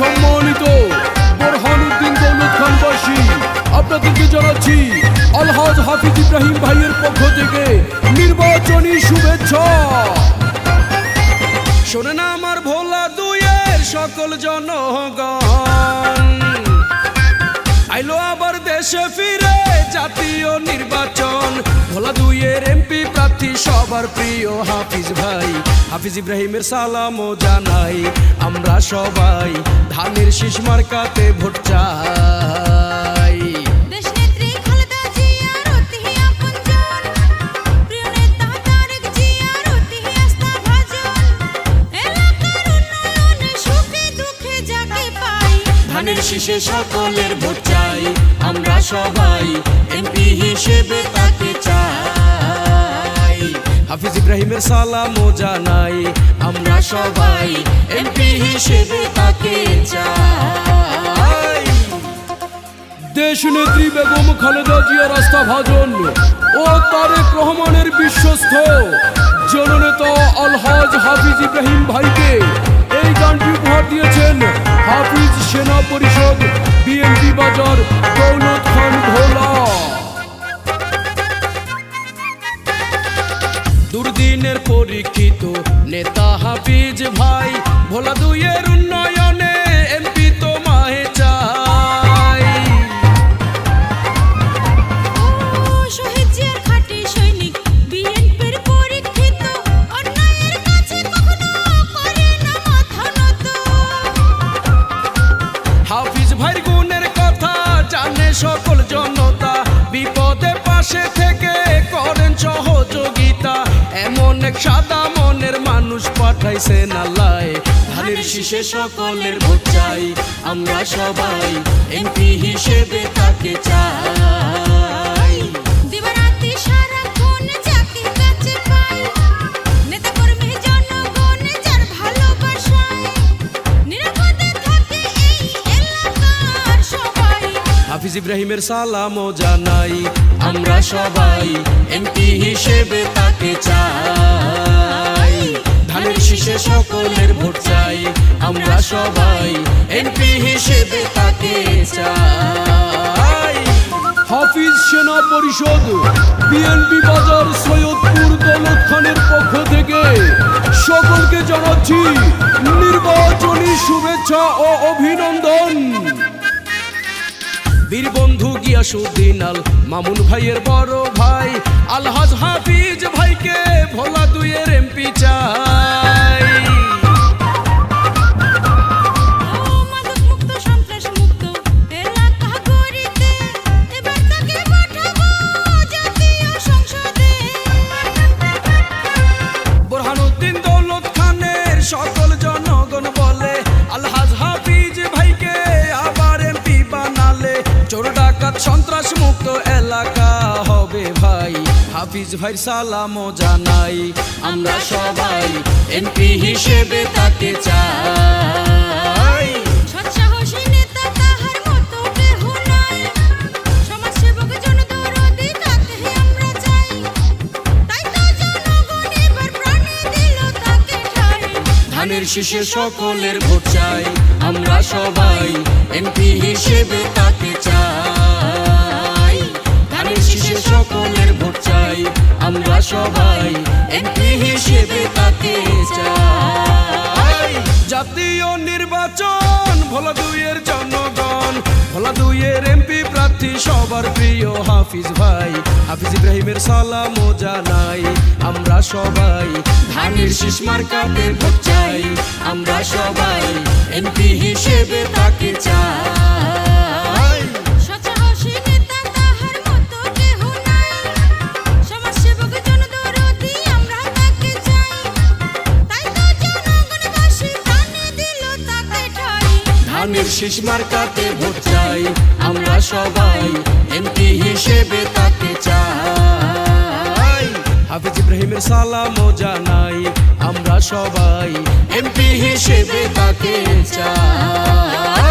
সম্মানিত বোরহানুদ্দিন দৌলত খানবাসী, আপনাদেরকে জানাচ্ছি আলহাজ হাফিজ ইব্রাহিম ভাইয়ের পক্ষ থেকে নির্বাচনী শুভেচ্ছা। শোনেন আমার ভোলা দুয়ের সকল জনগণ, আইলো আবার দেশে ফিরে জাতীয় নির্বাচন। ভোলা দুইয়ের এমপি প্রার্থী সবার প্রিয় হাফিজ ভাই, হাফিজ ইব্রাহিমের সালামও জানাই। আমরা সবাই ধানের শীষ মার্কাতে ভোট চাই। ধানের শীষে সকলের ভোট চাই, আমরা সবাই এমপি হিসেবে তাকে চাই। হাফিজ ইব্রাহিমের সালামও জানাই, আমরা সবাই এমপি হিসেবে তাকে চাই। দেশ নেত্রী বেগম খালেদা জিয়ার আস্থাভাজন ও তারেক রহমানের বিশ্বস্ত জননেতা আলহাজ হাফিজ ইব্রাহিম ভাইকে এই গানটি উপহার দিয়েছেন হাফিজ সেনা পরিষদ, বিএনপি বাজার, দৌলত খান ভোলা। দুর্দিনের পরীক্ষিত নেতা হাফিজ ভাই, ভোলা দুইয়ের উন্নয়নে এমপি তোমায় চাই। হাফিজ ভাইয়ের গুণের কথা জানে সকল জনতা, বিপদে পাশে থেকে করেন সহযোগিতা। এমন এক সাদা মনের মানুষ পাঠাইছেন আল্লাহ, ধানের শীষে সকলের ভোট চাই, আমরা সবাই এমপি হিসেবে তাকে চাই। হাফিজ ইব্রাহিমের সালামও জানাই, আমরা সবাই এমপি হিসেবে তাকে চাই। ধানের শীষে সকলের ভোট চাই, আমরা সবাই এমপি হিসেবে তাকে চাই। হাফিজ সেনা পরিষদ, বিএনপি বাজার, সৈয়দপুর দৌলত খানের পক্ষ থেকে সকলকে জানাচ্ছি নির্বাচনী শুভেচ্ছা ও অভিনন্দন। বীরবন্ধু গিয়াসউদ্দিন আল মামুন ভাইয়ের বড় ভাই আলহাজ হাফিজ ভাইকে ভোলা দুইয়ের এমপি চাই। বোরহানুদ্দিন দৌলত খানের সকল জনগণ বলে আলহাজ হাফিজ ভাইকে আবার এমপি বানালে চোর ডাকাত সন্ত্রাস মুক্ত এলাকা হবে ভাই। হাফিজ ভাইয়ের সালামও জানাই, আমরা সবাই এমপি হিসেবে তাকে চাই। ধানের শীষে সকলের ভোট চাই, আমরা সবাই এমপি হিসেবে তাকে চাই। ধানের শীষে সকলের ভোট চাই, আমরা সবাই এমপি হিসেবে তাকে চাই। জাতীয় নির্বাচন ভোলা দুইয়ের জনগণ, ভোলা দুইয়ের এমপি প্রার্থী সবার প্রিয় হাফিজ ভাই, হাফিজ ইব্রাহিমের সালামও জানাই, আমরা সবাই ধানের শীষ মার্কাতে ভোট চাই, আমরা সবাই এমপি হিসেবে তাকে চাই। ধানের শীষ মার্কাতে ভোট চাই, আমরা সবাই এমপি হিসেবে তাকে চাই। হাফিজ ইব্রাহিমের সালামও জানাই, আমরা সবাই এমপি হিসেবে তাকে চাই।